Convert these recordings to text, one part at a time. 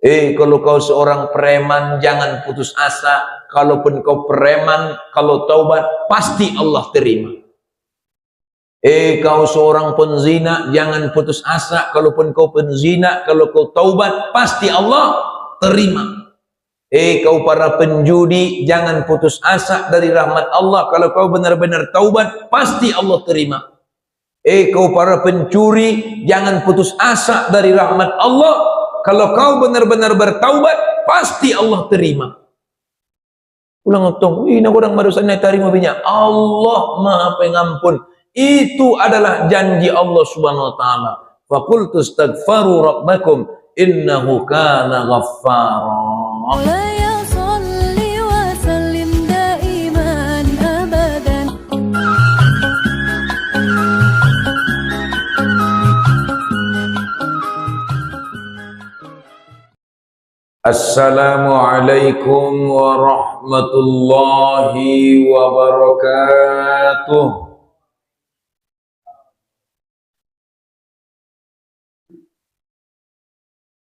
Kalau kau seorang preman, jangan putus asa. Kalaupun kau preman, kalau taubat, pasti Allah terima. Kau seorang penzina, jangan putus asa. Kalaupun kau penzina, kalau kau taubat, pasti Allah terima. Kau para penjudi, jangan putus asa dari rahmat Allah. Kalau kau benar-benar taubat, pasti Allah terima. Kau para pencuri, jangan putus asa dari rahmat Allah. Kalau kau benar-benar bertaubat, pasti Allah terima. Ulang otong, nak orang marusan na tarima binya. Allah Maha Pengampun. Itu adalah janji Allah Subhanahu wa taala. Fa qultu astaghfiru rabbakum innahu kana ghaffara. Assalamualaikum warahmatullahi wabarakatuh.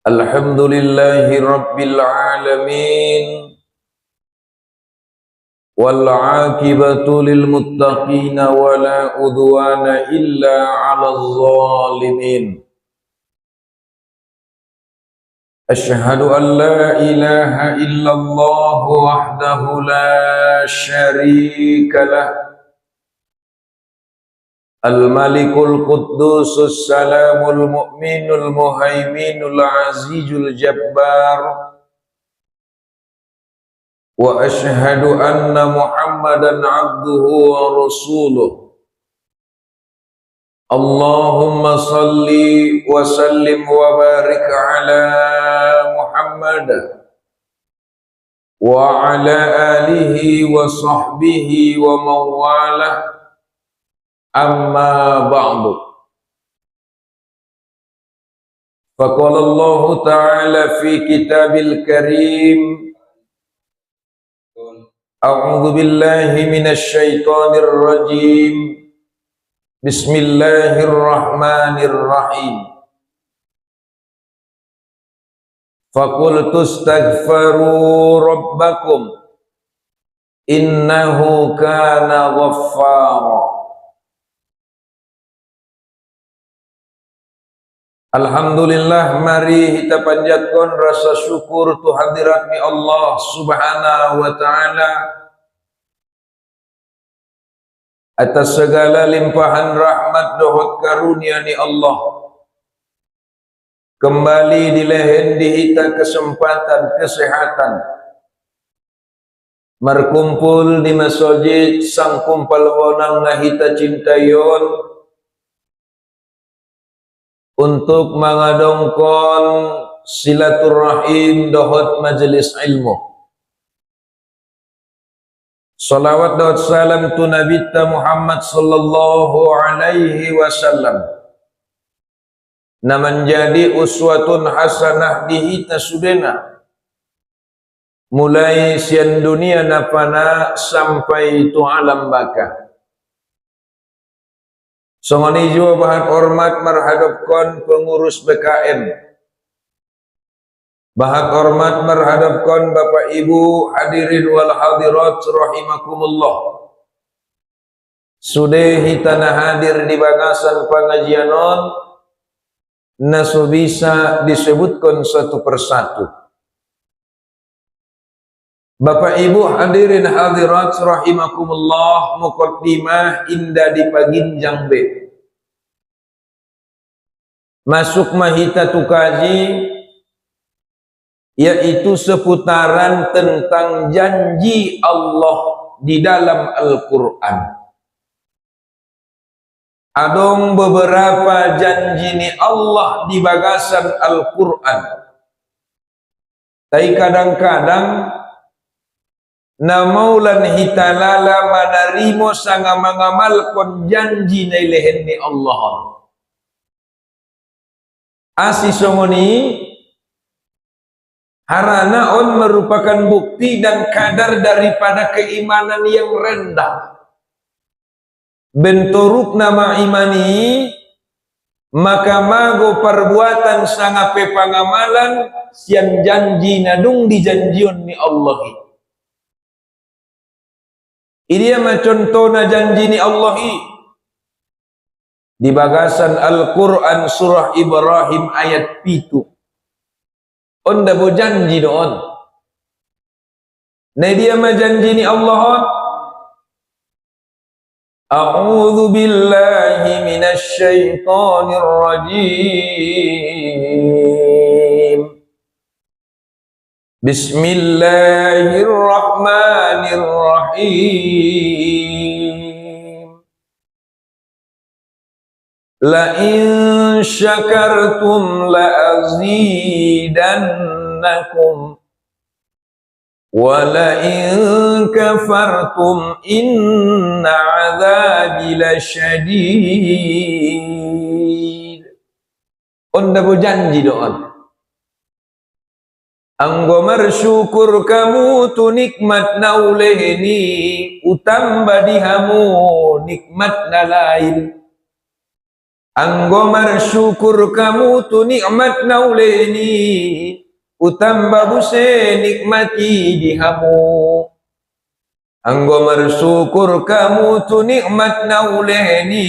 Alhamdulillahi rabbil alamin. Wal aqibatu lil muttaqin wa la udwana illa 'alal zalimin. Asyhadu an la ilaha illallah wahdahu la syarika lah. Al-Malikul Quddusus Salamul Mu'minul Muhaiminul Azizul Jabbar. Wa asyhadu anna Muhammadan abduhu wa rasuluh. Allahumma salli wa sallim wa barik ala Muhammad wa ala alihi wa sahbihi wa mawalah, amma ba'du. Faqala Allah ta'ala fi kitabil karim, a'udzu billahi minasy syaithanir rajim. Bismillahirrahmanirrahim. Faqultu astaghfiru rabbakum innahu kana ghaffara. Alhamdulillah, mari kita panjatkan rasa syukur tu hadirat ni Allah Subhanahu wa taala atas segala limpahan rahmat dohot karunia ni Allah. Kembali dilehen dihita kesempatan kesehatan merkumpul di masjid sang kumpal wonang ngahita cintayon untuk mengadongkon silaturahim dohot majelis ilmu. Salawat dan salam tu Nabi Muhammad sallallahu alaihi wasallam na menjadi uswatun hasanah dihita sudena mulai sian dunia napana sampai tu alam baka. Songoni jua bahan hormat marhadapkan pengurus BKN, bahan hormat merhadapkan Bapak Ibu hadirin wal hadirat rahimakumullah. Sudah hitana hadir di bagasan pengajianon nasu bisa disebutkan satu persatu. Bapak Ibu hadirin hadirat rahimakumullah, muqaddimah indah di paginjang B. Masuk mahita tukaji, yaitu seputaran tentang janji Allah di dalam Al-Quran. Adong beberapa janji ni Allah di bagasan Al-Quran. Tapi kadang-kadang namaulan hitalala manarimo sanga mangamalkon janji na ilehen ni Allah. Asisongoni harana on merupakan bukti dan kadar daripada keimanan yang rendah. Bentoruk nama imani maka mago perbuatan sangape pangamalan sian janji nadung dijanjion ni Allah. Ini mah contohna janji ni Allah di bagasan Al-Quran surah Ibrahim ayat 7. Onda bo janji doon. Nah dia mah janji ni Allah. A'udzu billahi minasy syaithanir rajim. Bismillahirrahmanirrahim. La in syakartum la azidannakum wa la in kafartum inna azabi lasyadid. Onda berjanji doon. Anggo bersyukur kamu tu nikmat na ulehni utamba dihamu nikmat na lain. Anggo bersyukur kamu tu nikmat na ulehni utamba buse nikmati dihamu. Anggo bersyukur kamu tu nikmat na ulehni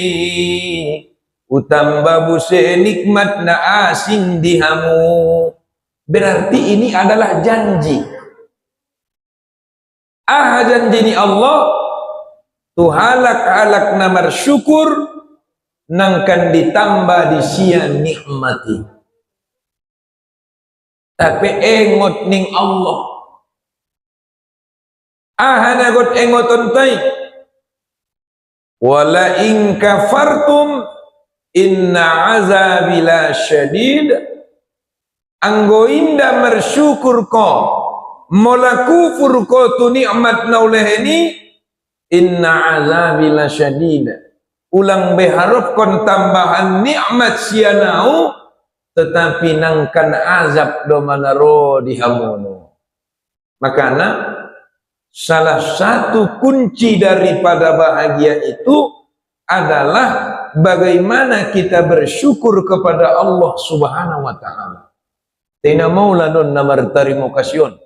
utamba buse nikmat na asin dihamu. Berarti ini adalah janji. Janji ni Allah tu halak-halak na bersyukur nangkan ditambah di sian nikmati. Tapi engot ning Allah. Hanagot engoton tay. Wala in kafartum inna azabi la syadid. Anggo inda bersyukur ko mola kufur ko tu nikmat na ulehni inna azabi la syadid. Ulang beharap kon tambahan nikmat sianau tetapi nangkan azab do manaro dihamono. Makana salah satu kunci daripada bahagia itu adalah bagaimana kita bersyukur kepada Allah Subhanahu wa taala. Tina maulanon na martarimo kasyon.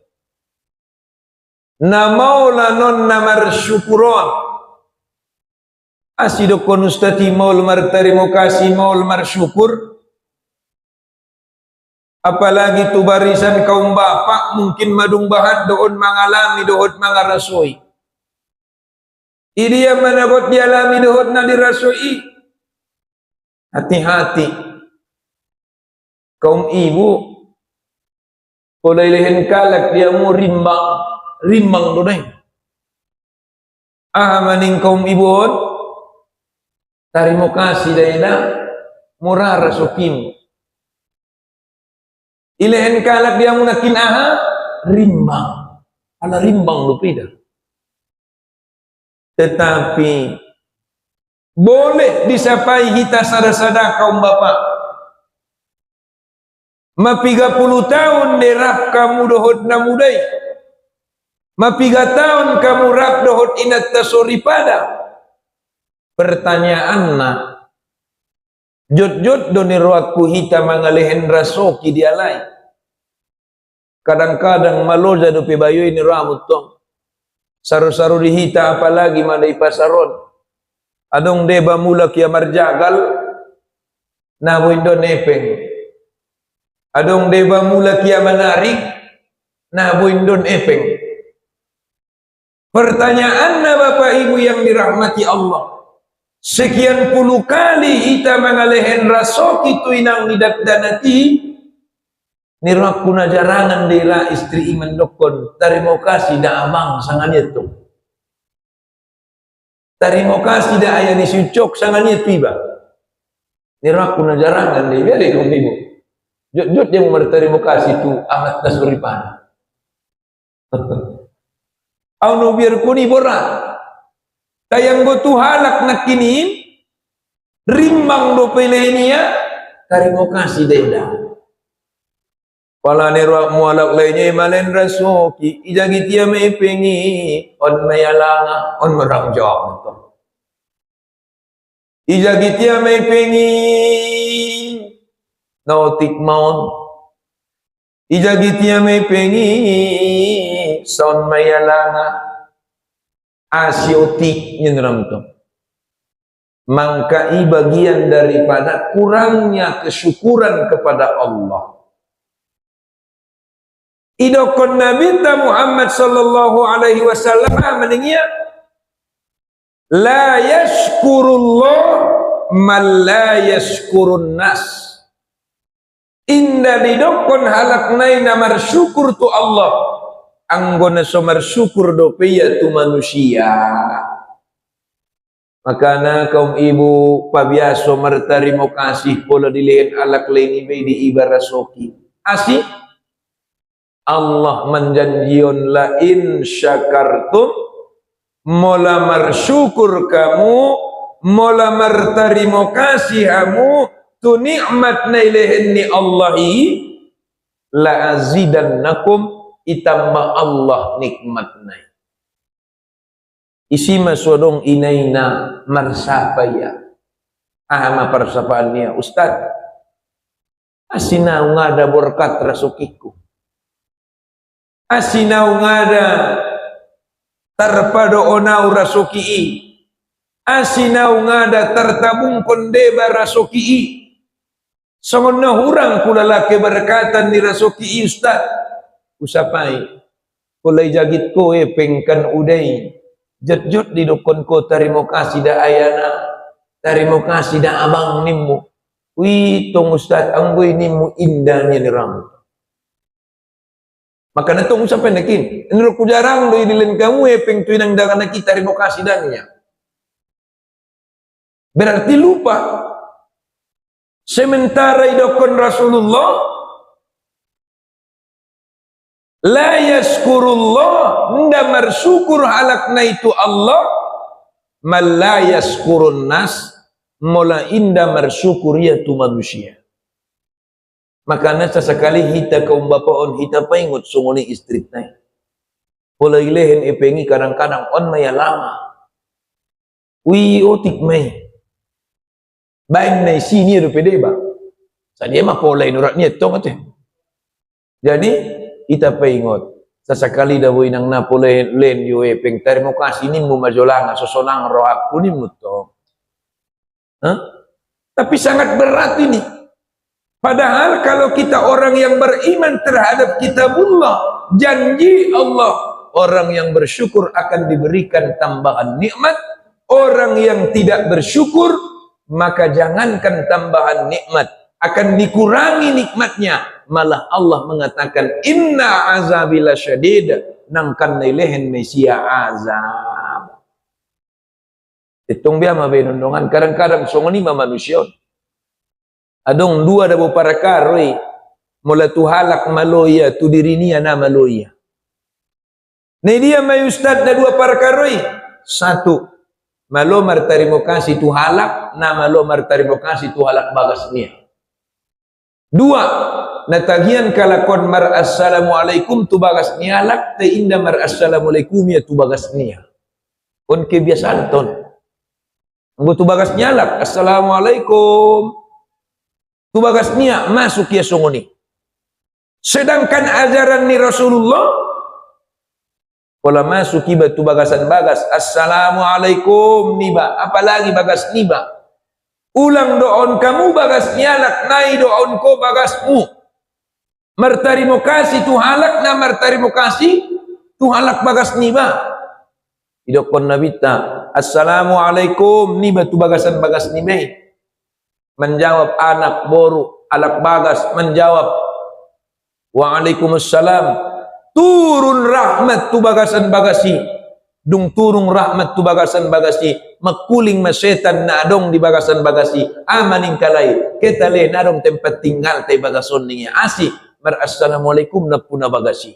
Na maulanon na marsyukuron. Asido konustati maul martarimo kasih maul marsyukur. Apalagi tu barisan kaum bapak mungkin madung bahat doon mengalami doon mengarasoi. Idia managot dialami doon na dirasoi. Hati-hati. Kaum ibu Kulay lehen kalak dia mo rimbang doon. Maning kaum ibon, tarimo kasih dahil na murara sokim. Ilehen kalak dia mo nakin rimbang. Ala rimbang lupida. Tetapi boleh disapai kita sada-sada kaum bapak. Mapiga 10 tahun derap kamu dohot na muday. Mapiga tahun kamu rap dohot inat tasori pada. Pertanyaan na, jod-jod doniruaku hita mangalehen rasoki dia lain. Kadang-kadang maloja do pibayo ini ramut tong. Saru-saru dihita apalagi madai pasaron. Adong deba mula kia marjagal, na windo nepeng. Adong deba mula kia menarik, nah buindon epeng. Pertanyaan na Bapak Ibu yang dirahmati Allah. Sekian puluh kali kita mengalehen rasok itu inang nidat danati. Nirakuna jarangan dela istri iman dokon. Tarimo kasih da abang sangan itu. Tarimo kasih da ayah disucok sangan itu iba. Nirakuna jarangan dela dari kaum ibu. Jod yang berterima kasih itu amat kasuripan. Auno biar kuni borat. Tayang botu halak nakinin rimbang do pelenia terima kasih denda. Pala nero mualak lainnya malen rasoki ijagi tia me pengi on mayalanga on merang jawab to. Ijagi tia me pengi nautik maun ijagitia may pengi son mayalanga asiotik nyenram to mangkai bagian daripada kurangnya kesyukuran kepada Allah. Idokon Nabi Muhammad sallallahu alaihi wasallam meningnya la yashkurullah man la yashkurun nas. Inda bidokon halaknai namar syukur tu Allah. Anggona somar syukur do peya tu manusia. Makana kaum ibu pabiaso martarimo kasih pola dilen alak lain ibe di ibarasoki. Asih Allah menjanjion la in syakartum mola marsyukur kamu mola martarimo kasih kamu tu nikmat nailehenni Allahi la azidannakum itambah Allah nikmat nai isi masodong inaina marsapaya ama parsapaannya Ustaz asinau ngada berkat rasukiku asinau ngada tarpado onau rasuki asinau ngada tertabung kondeba rasuki songonna hurang kulalake berkatan ni rasuki Ustaz usapai kulai jagit ko pengkan udai jut di dukun ko tarimo kasih da ayana tarimo kasih da abang nimmu wi tong Ustaz anggoy nimmu indahnya ni rambut. Maka natong usapan nakin enur ku jarang do idilen kamu peng tuinang dangan kita tarimo kasih danya berarti lupa sementara idokon Rasulullah la yaskurullah nda marsyukur halakna itu Allah mal la yaskurun nas mola inda marsyukur ya tu manusia. Makanya sesekali hita kaum bapaon hita paingot sunguni istri nai pola ilehen epengi kadang-kadang on maya lama wi otik mai bain nai sini do pede ba sadia mah pola inurat niat tong ate jadi ita paingot sesekali dawuh inang na pola len yo epeng terima kasih ni mu majolanga sosonang rohak kuning muto tapi sangat berat ini. Padahal kalau kita orang yang beriman terhadap kitabullah, janji Allah, orang yang bersyukur akan diberikan tambahan nikmat. Orang yang tidak bersyukur, maka jangankan tambahan nikmat, akan dikurangi nikmatnya. Malah Allah mengatakan, inna azabila syadid, nangkan nilehen mesia azab. Itong biya mabenondongan, kadang-kadang songonima manusia. Adong dua dabo para karoy mula tuhalak maloya tu dirinia na maloya. Ni dia may ustad na dua para karoy. Satu, malo martarimo kasih tuhalak na malo martarimo kasih tuhalak bagas niya. Dua, natagian kalakon mar assalamualaikum tu bagas nialak te inda mar assalamualaikum ya tu bagas niya. On kebiasaan ton. Nggo tu bagas nialak assalamualaikum. Tu bagas niya masuk ya sunguni. Sedangkan ajaran ni Rasulullah kalau masuk iba tu bagasan bagas assalamualaikum niba apalagi bagas niba ulang doon kamu bagas nialak nai doon ko bagasmu martarimo kasih tu halak na martarimo kasih tu halak bagas niba idokon nabita assalamualaikum niba tu bagasan bagas niba menjawab anak boru alak bagas menjawab waalaikumsalam turun rahmat tu bagasan bagasi dung turung rahmat tu bagasan bagasi makuling masetan na adong di bagasan bagasi amaning kalay ketale na adong tempat tinggal tay bagason niya asih mar assalamualaikum na puna bagasi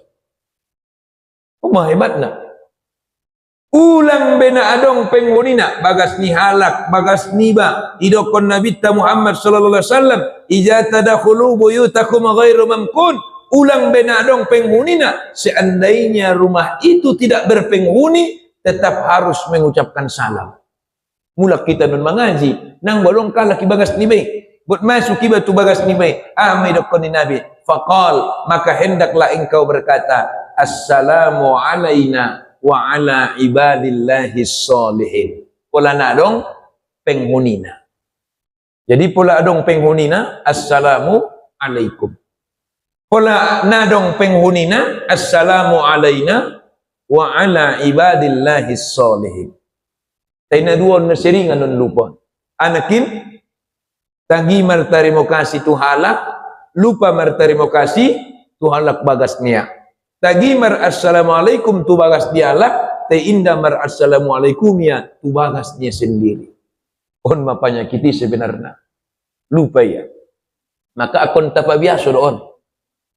hebat na ulang bena adong pengunina bagas ni halak bagas niba idokon Nabi Muhammad sallallahu alaihi wasallam ija tadakhulu buyutakum ghairu mamkun ulang bena adong pengunina seandainya rumah itu tidak berpenghuni tetap harus mengucapkan salam mulak kita nun mengaji nang bolong kalaki bagas niba But masuki batu bagas ni bay. Amidakon ni Nabi. Faqal, maka hendaklah engkau berkata, assalamu alaina wa ala ibadillahi salihin. Pula na dong penghunina. Jadi pula dong penghunina, assalamu alaikum. Pula na dong penghunina, assalamu alaina wa ala ibadillahi salihin. Taina duon na seringan nun lupa. Anakin, tangi martarimo kasih tu halak, lupa martarimo kasih tu halak bagas niya. Tagi mar assalamualaikum tu bagas dialak, te indah mar assalamualaikum ya tu bagas niya sendiri. On mapanyakiti sebenarnya. Lupa ya. Maka akon tapabiaso doon.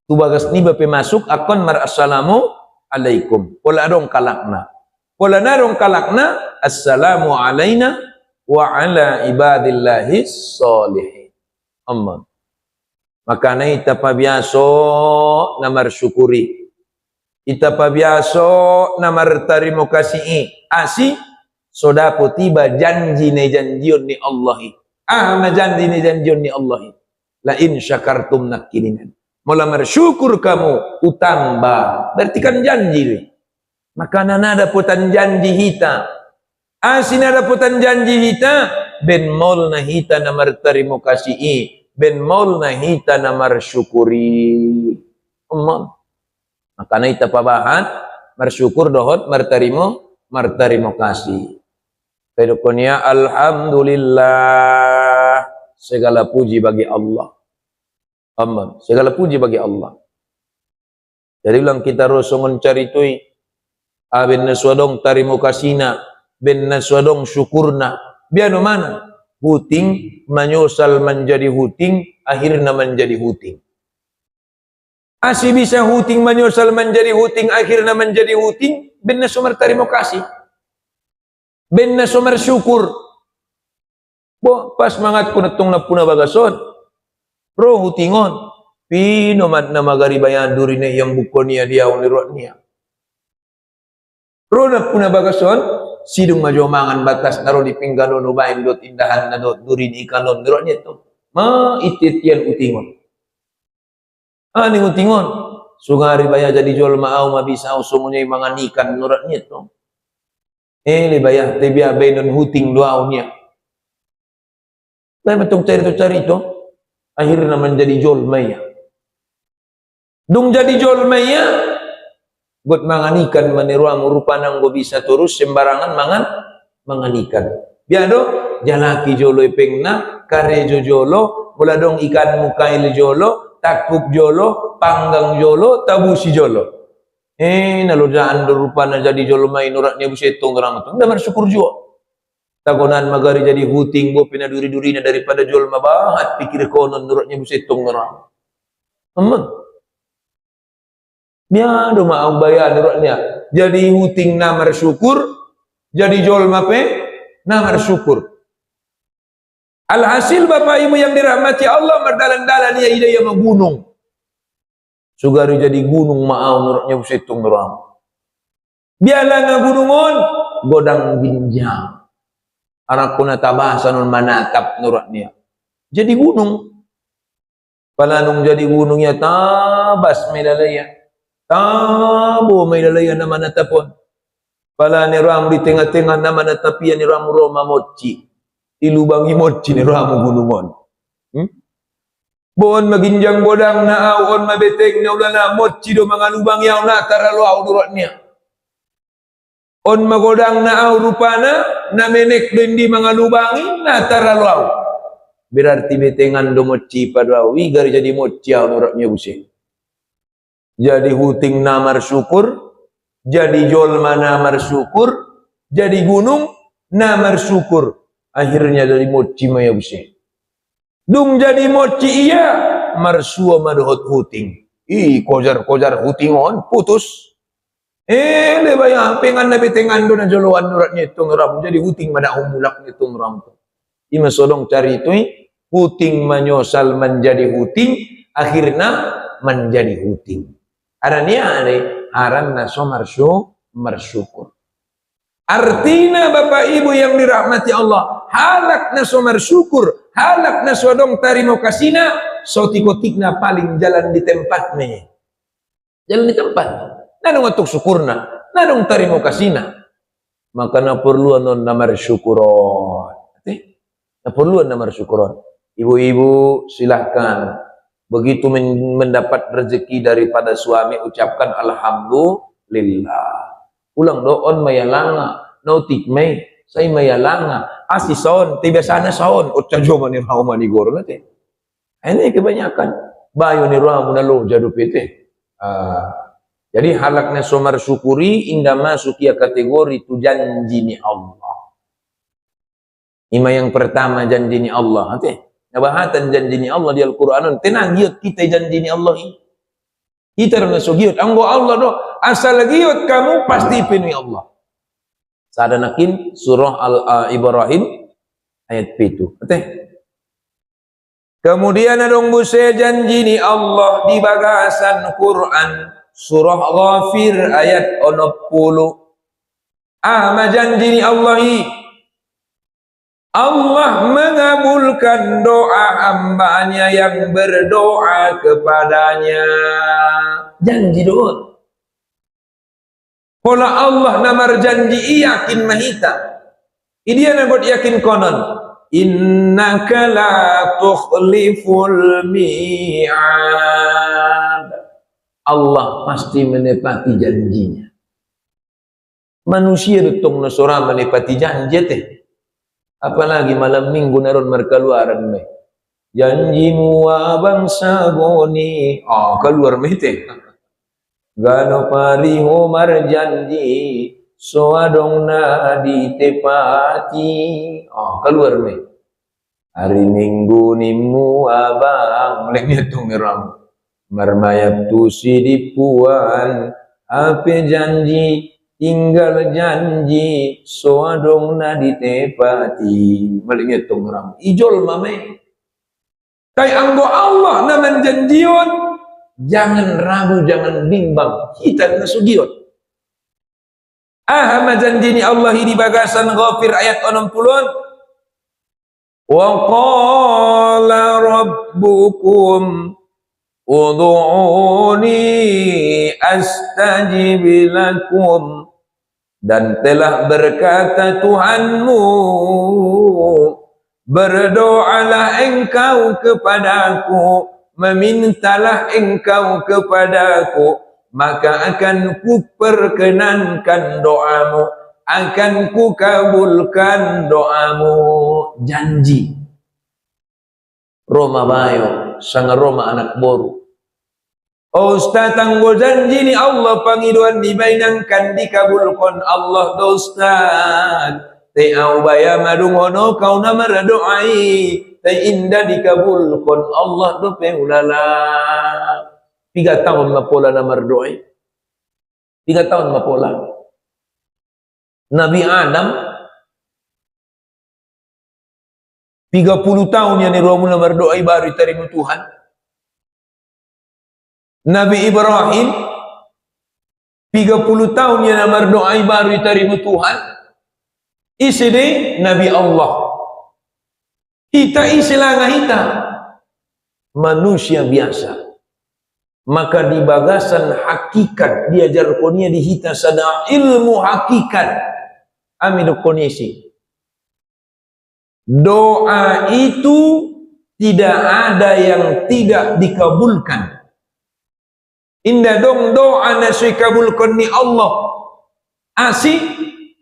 Tu bagas ni bape masuk, akon mar assalamu alaikum. Pola dong kalakna. Pola na dong kalakna, assalamu alaina wa ala ibadillahi salihin. Aman. Maka na ita pabiaso na marsyukuri. Ita pabiaso na martarimo kasih. Asi sodapo tiba janji na janjion ni Allahi. Janji na janjion ni Allahi. La in syakartum nakininan. Mula marsyukur kamu utamba. Berarti kan janji. Maka nada putan janji hita. Nada putan janji hita. Ben mol na hita na martarimo kasih. Ben mol na hita na marsyukuri. Maka na hita pabahan. Marsyukur dohot martarimo kasih. Kedukunya alhamdulillah. Segala puji bagi Allah. Aman. Segala puji bagi Allah. Jadi ulang kita rosongon caritui. Ben naswadong tarimo kasina. Ben naswadong syukurna. Biano mana? Huting menyosal menjadi huting, akhirnya menjadi huting. Asi bisa huting menyosal menjadi huting, akhirnya menjadi huting. Ben nasomar tarimo kasih. Ben nasomar syukur. Bo, pas mangat ko natong napuna bagason. Pro hutingon. Pinomat na magaribayan duri na iyang buko niya diyaw ni roh niya. Pro napuna bagason. Sidung majomangan batas naro di pingganon ubain dot indahan na dot duri ni ikanon niro niya to. Ma ititian utingon. Ani utingon. Sungari baya jadi jual maaw mabisa usumunya mga nikan nurat niya to. Libaya tebia benon huting duaw niya. Dahil matong cari ito, akhirnya menjadi jol maya. Dung jadi jol maya, buat manganikan maniruang rupanang go bisa terus sembarangan manganikan. Biado jalaki jolo ipengna, karejo jolo, mula dong ikan mukail jolo, takuk jolo, panggang jolo, tabusi jolo. Nalodaan do rupana jadi jolo may nuratnya busetong ramatong. Damar syukur jua. Tagonan magari jadi huting bo pinaduri-duri na daripada jol mabahat pikir konon nuratnya busetong ram. Aman. Biado maaw bayan nuratnya. Jadi huting namar syukur, jadi jol mape namar syukur. Alhasil bapak ibu yang dirahmati Allah merdalan-dalan ya ida yang gunung. Sugari jadi gunung maaw nuratnya busetong ram. Biala nga gunungon godang ginjang. Arak kuna tabasa nun manatap nuratnya. Jadi gunung. Palanong jadi gunungnya tabas may lalaya. Tabo may lalaya na manatapon. Pala ni Ram di tengah-tengah na manatapian ni Ram Roma mochi. Ilubangi mochi ni Ram gunungon. Bon maginjang bodang na awon mabeteng na ulana mochi do mga lubang yaw na taralo aw nuratnya. On magodang na aw rupana na menek di mga lubangi na taralaw. Berarti betengan do mochi padaw. Wigar jadi mochi aw nuratnya busi. Jadi huting namar syukur. Jadi jolma namar syukur. Jadi gunung namar syukur. Akhirnya dari mochi maya busi. Dung jadi mochi iya. Marsua madohot huting. Kojar-kojar hutingon putus. Lebaya pengan na betengan do na joloan nuratnya itong ram jadi huting mana umulak nitong ram to. Ima sodong cari itu huting menyosal menjadi huting akhirnya menjadi huting. Arania ane aran na marsyukur. Artinya Bapak Ibu yang dirahmati Allah, halak na marsyukur halak na sodong tarimo kasina, so tikotikna paling jalan di tempat nih. Jalan di tempat. Nanong atuk syukurna, nanong tarimo kasina. Maka na perluan non namar syukuron. Na perluan namar syukuron. Ibu-ibu silahkan. Begitu mendapat rezeki daripada suami, ucapkan alhamdulillah. Ulang doon mayalanga, nautik may, say mayalanga. Asi saon, tiba sana saon, o tsadyo man ni Rama ni Goro natin. Ini kebanyakan. Bayo ni Rama nalo jadu pete. Jadi halaknya somar syukuri indah masuk ya kategori itu janji ni Allah. Ima yang pertama janji ni Allah. Nabahatan janji ni Allah di Al-Quran. Tenang giot kita janji ni Allah ini. Kita rin masuk giot. Anggo Allah do. Asal giot kamu pasti penuhi Allah. Sadanakin surah Al-Ibrahim ayat 7. Kemudian adong buse janji ni Allah di bagasan Quran surah Ghafir ayat 60. Janji ni Allah Allah mengabulkan doa hambanya yang berdoa kepadanya. Janji doa. Pola Allah namar janji yakin mahita. Idia nagot yakin konon. Innaka la tukhliful mi'ad. Allah pasti menepati janjinya. Manusia ditong nasura menepati janji teh. Apalagi malam minggu naron merkeluaran me. Janjimu abang saboni. Keluar me teh. Gano pariho marjanji soadong na ditepati. Keluar me. Hari minggu nimu abang lengnya tu meram. Marmayap tu sidipuan ape janji tinggal janji soadong na ditepati. Malingnya tu meram. Ijol mame. Kay anggo Allah na menjanjion, jangan ragu, jangan bimbang. Kita nasugion. Janji ni Allah di bagasan Ghafir ayat 60. Wa qala rabbukum ud'uni astajib lakum. Dan telah berkata Tuhanmu, berdoalah engkau kepadaku, memintalah engkau kepadaku, maka akan kuperkenankan doamu, akan kukabulkan doamu. Janji. Roma bayo, sang Roma anak boru. Ustaz tanggo janji ni Allah pangiduan dibainangkan dikabulkan Allah do Ustaz. Te au baya madungono kau nama doai. Te indah dikabulkan Allah do peulala. 3 tahun mapola nama doai. 3 tahun mapola. Nabi Adam 30 tahun yang diromul nama doai baru diterima Tuhan. Nabi Ibrahim 30 tahun yang namar doa baru diterima Tuhan. Isi deh Nabi Allah. Kita isilangah kita manusia biasa. Maka di bagasan hakikat diajar konia di hita sada ilmu hakikat. Amidu konisi. Doa itu tidak ada yang tidak dikabulkan. Indah dong doa nasui kabulkan ni Allah. Asik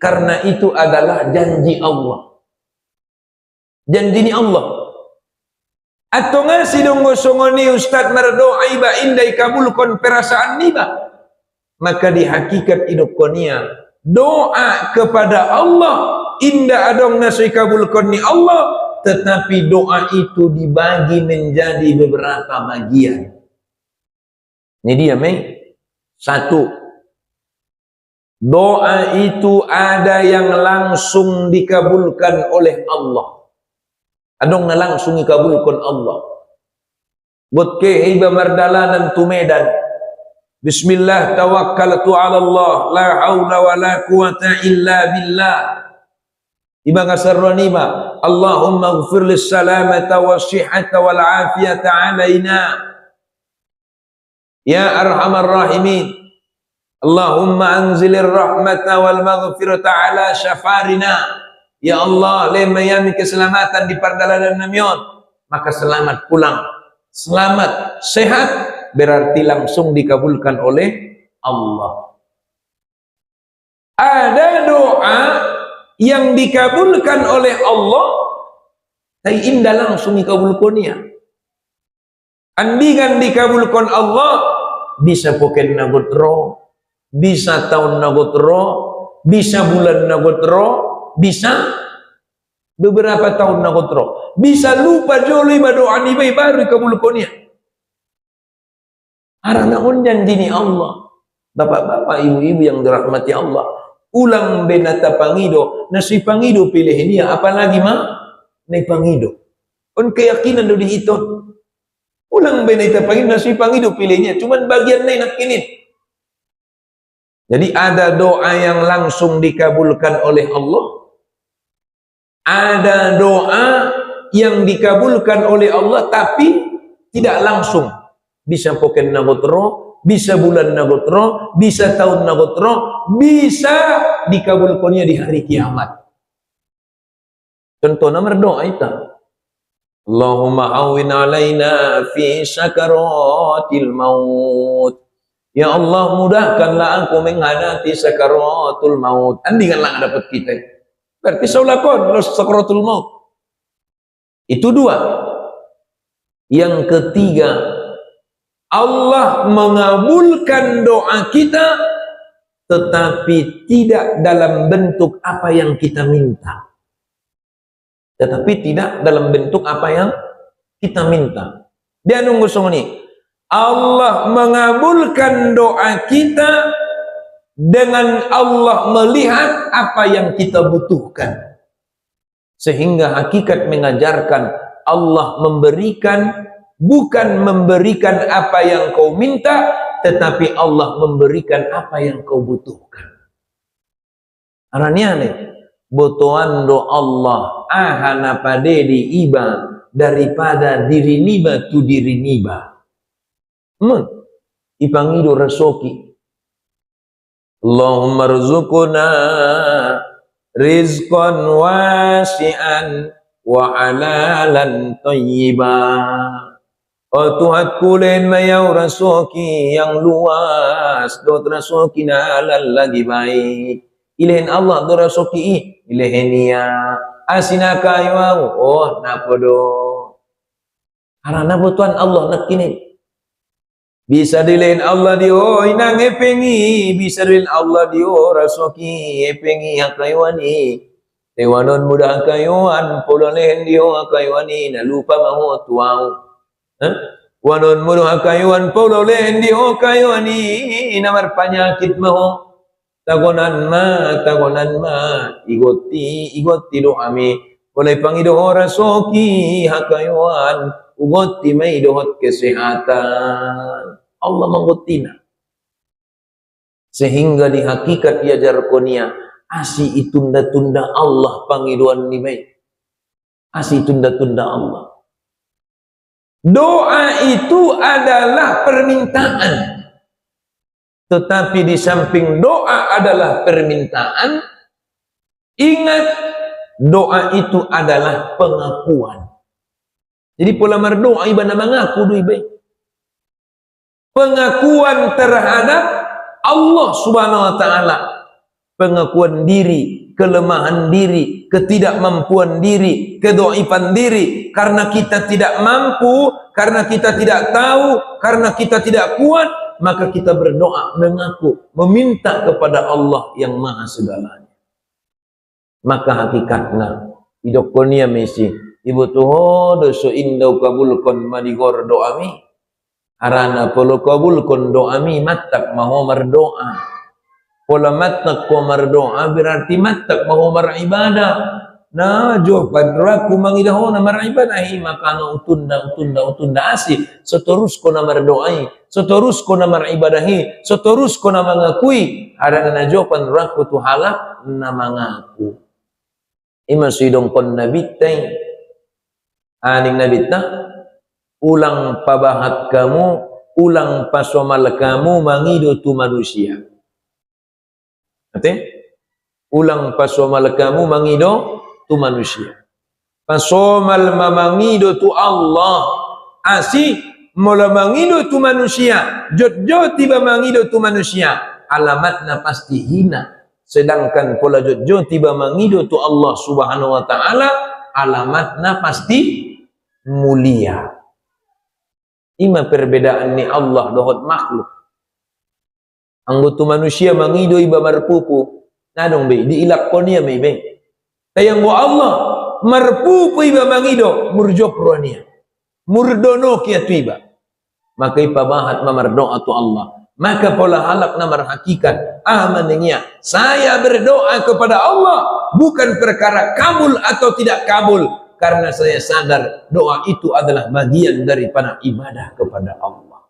karena itu adalah janji Allah. Janji ni Allah. Atau ngasi dong gosongoni Ustaz merdoa iba indah kabulkan perasaan niba. Maka di hakikat hidup konia doa kepada Allah indah adong nasui kabulkan ni Allah. Tetapi doa itu dibagi menjadi beberapa bagian. Ini dia, satu, doa itu ada yang langsung dikabulkan oleh Allah. Adong na langsung dikabulkan Allah. Buat kehiba mardalanan tumedan. Bismillah tawakkaltu ala Allah. La hawla wa la quwata illa billah. Iba ngasarwan iba. Allahumma ighfir lis salamata wassihhata wal afiyata alaina ya arhamar rahimin. Allahumma anzilir rahmata wal maghfirata ala syafarina. Ya Allah, lemayami keselamatan di perjalanan namion, maka selamat pulang, selamat sehat, berarti langsung dikabulkan oleh Allah. Ada doa yang dikabulkan oleh Allah, tapi indah langsung dikabulkannya. Andingan dikabulkan Allah, bisa poken nagotro, bisa tahun nagotro, bisa bulan nagotro, bisa beberapa tahun nagotro, bisa lupa joli doa ni baru dikabulkannya. Arana janji ni Allah. Bapak-bapak, ibu-ibu yang dirahmati Allah, ulang benata pangido, nasi pangido pilih dia, apalagi nai pangido. On keyakinan do dihitung. Ulang benata pangido, nasi pangido pilihnya, cuman bagian nai nak kinin. Jadi ada doa yang langsung dikabulkan oleh Allah, ada doa yang dikabulkan oleh Allah tapi tidak langsung. Bisa poken nagotro, bisa bulan nagotro, bisa tahun nagotro, bisa dikabulkannya di hari kiamat. Contoh nomor doa itu, Allahumma awin alaina fi sakaratil maut. Ya Allah, mudahkanlah aku menghadapi sakaratul maut. Andinganlah dapat kita. Berarti saulakon sakaratul maut. Itu dua. Yang ketiga, Allah mengabulkan doa kita tetapi tidak dalam bentuk apa yang kita minta. Tetapi tidak dalam bentuk apa yang kita minta. Dia nunggu songoni. Allah mengabulkan doa kita dengan Allah melihat apa yang kita butuhkan. Sehingga hakikat mengajarkan Allah memberikan, bukan memberikan apa yang kau minta, tetapi Allah memberikan apa yang kau butuhkan. Aranya nih, butuhan do Allah ahana pade di iba daripada diri niba tu diri niba. Ipangido rasoki. Allahumma rzuqna rizqan wasi'an wa halalan thayyiban. Oh Tuhan kulen mayau rasoki yang luas, do rasoki na halal lagi baik. Ilahin Allah do rasoki ilahenia asina kayu oh napodo. Karena butuhan Allah nak kini. Bisa dilain Allah dio inang epengi, bisa dilain Allah dio rasoki epengi hakayuani. Tewanon muda hakayuan, pololehen dio hakayuani, na lupa mahu tuau. Wanon muda hakayuan, pololehen dio hakayuani, namar panyakit mahu. Tagonan ma, igoti do ami. Oleh pangido rasoki hakayuan, ugoti may dohot kesehatan. Allah menggotina. Sehingga di hakikat ya jarkonia asi itunda-tunda Allah pangiduan ni may. Asi tunda-tunda Allah. Doa itu adalah permintaan. Tetapi di samping doa adalah permintaan, ingat doa itu adalah pengakuan. Jadi pola berdoa ibadah mengaku dui baik. Pengakuan terhadap Allah Subhanahu wa taala. Pengakuan diri, kelemahan diri, ketidakmampuan diri, kedhaifan diri karena kita tidak mampu, karena kita tidak tahu, karena kita tidak kuat, maka kita berdoa mengaku, meminta kepada Allah yang Maha segalanya. Maka hakikatnya hidup konia mesi ibu tuh dosa indah kabulkan madigor doa mi arana polo kabulkan doa mi matak mahu berdoa pola matak ko berdoa berarti matak mahu beribadah na jawaban raku mangidaho na beribadahi maka utunda asih seterus ko na berdoai seterus ko na beribadahi seterus ko na mengakui arana na jawaban raku tu halak na mengaku. Ima sidong kon nabitay. Aning nabitna. Ulang pabahat kamu, ulang pasomal kamu mangido tu manusia. Ate? Ulang pasomal kamu mangido tu manusia. Pasomal mamangido tu Allah. Asih mula mangido tu manusia. Jod-jod tiba mangido tu manusia. Alamatna pasti hina. Sedangkan pola jod-jod tiba mangido tu Allah subhanahu wa ta'ala. Alamatna pasti mulia. Ima perbedaan ni Allah dohot makhluk. Anggota manusia mangido iba marpupu. Nadong be, diilakkonia may be. Tayang wa Allah, marpupu iba mangido, murjopro niya. Murdono kia tu iba. Maka ipabahat mamardoa tu Allah. Maka pola halak na marhakikat. Amannya, saya berdoa kepada Allah. Bukan perkara kabul atau tidak kabul. Karena saya sadar doa itu adalah bagian daripada ibadah kepada Allah.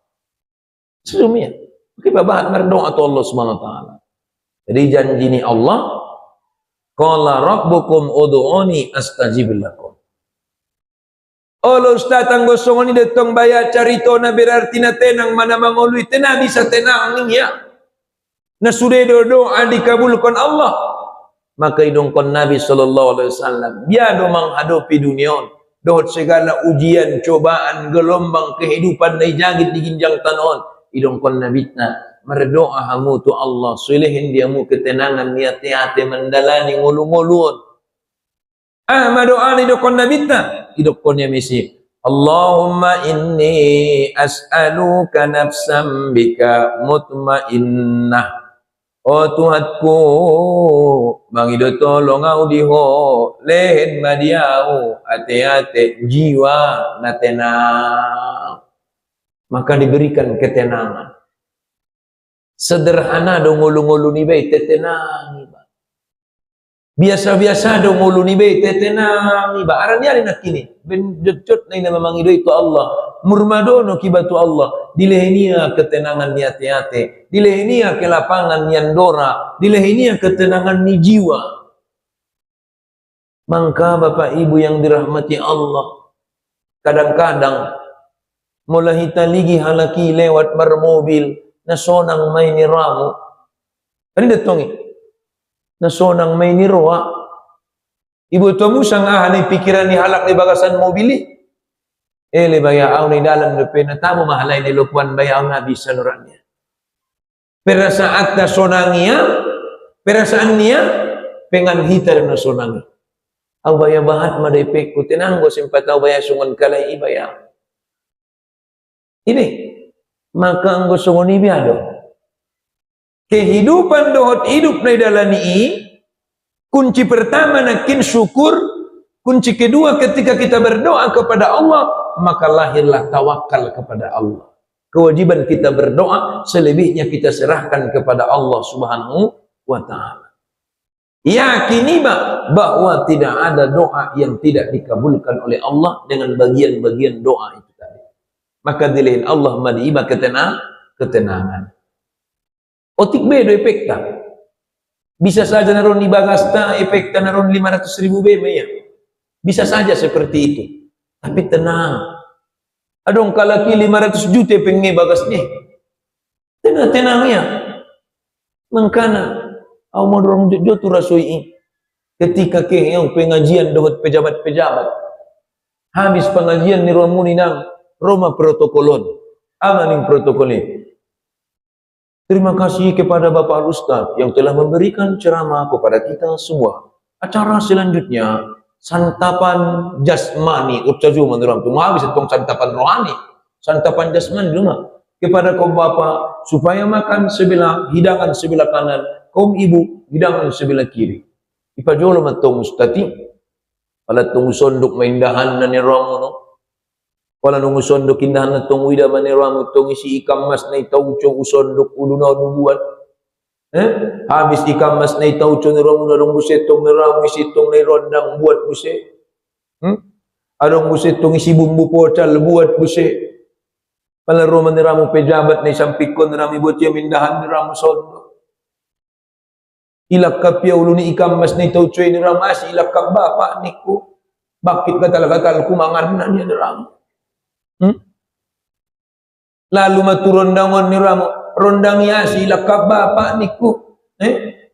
Sesungguhnya, kita bahas berdoa tu Allah Subhanahu wa taala. Jadi janji ni Allah, qala rabbukum ud'uni astajib lakum. Allah Ustaz tanggo songoni detong baya carito na berarti na tenang mana mangului tenang bisa tenang ning ya. Na sudah doa dikabulkan Allah. Maka idongkon Nabi SAW biado menghadapi dunia dohot segala ujian, cobaan, gelombang kehidupan dari jangit di ginjang tanon. Idongkon Nabi berdoa hamu tu Allah sulihin diamu ketenangan niat-niat mendalani ngulu-ngulun. Madoa idongkon Nabi idongkon ya misi Allahumma inni as'aluka nafsan bika mutmainnah. Oh Tuhanku, mangido tolong au diho, lehen madiau, ate-ate jiwa na tenang. Maka diberikan ketenangan. Sederhana dong ngulu-ngulu ni bay, tetenang iba. Biasa-biasa dong ngulu ni bay, tetenang iba. Aran niya rin nakini, benjot-jot na mangido itu Allah. Murmadono kibatu Allah. Dilehenia ketenangan ni ate-ate. Dilehenia kelapangan ni andora. Dilehenia ketenangan ni jiwa. Maka Bapak Ibu yang dirahmati Allah. Kadang-kadang mulai taligi halaki lewat bermobil. Nasonang may niramu. Ano datong nasonang may nirwa. Ibu tuamu sang ahanay pikiran ni halak ni bagasan mobili. Le bayaw ni dalam depan tamu mahalay ni lupuan bayaw nga bisa nurannya. Pero saat na sonangnya, perasaan niya pengan hitar na sonangnya. Aw baya bahat madepek ko tinanggo simpataw baya sungon kalay ibaya. Ini maka ang gusto ni biado. Kehidupan dohot hidup na dalani kunci pertama nakin syukur, kunci kedua ketika kita berdoa kepada Allah maka lahirlah tawakal kepada Allah. Kewajiban kita berdoa, selebihnya kita serahkan kepada Allah Subhanahu wa ta'ala. Yakini bahwa tidak ada doa yang tidak dikabulkan oleh Allah dengan bagian-bagian doa itu tadi. Maka dilihin Allah madiiba ketenangan. Otik bedo efekta. Bisa saja naron ibagasta efekta naron 500.000 ya. Bisa saja seperti itu. Tapi tenang. Adong kalaki 500 juta pengen bagas ni. Tenang ya. Mangkana au modrong jotu rasoi. Ketika ke yang pengajian dohot pejabat-pejabat. Habis pengajian ni romuni nang Roma protokolon. Amaning protokolnya. Terima kasih kepada Bapak Ustaz yang telah memberikan ceramah kepada kita semua. Acara selanjutnya santapan jasmani utaju menurut tu habis tong santapan rohani santapan jasmani rumah kepada kaum bapa supaya makan sebelah hidangan sebelah kanan, kaum ibu hidangan sebelah kiri. Ipajolo matong ustati pala tong sondok maindahan na ni ramo no pala nung sondok indahan na tong wida man ni ramo tong isi ikam mas na itaw chong usondok ulo na nubuan. Habis ikan mas na itaw chon rong narong busetong narong isitong na rondang buat buset. Arong busetong isi bumbu pocal buat buset. Palaro man niramo pejabat na isang pikon nirami buat yung mindahan niramo sondo. Ilak kapya uluni ikam mas ni tau cuy ni ramas ilak kap bapak niku. Bakit katal kumangan na niya ni ramu. Lalu maturun dangon ni ramu. Rondang ya si ilak kap bapak niku.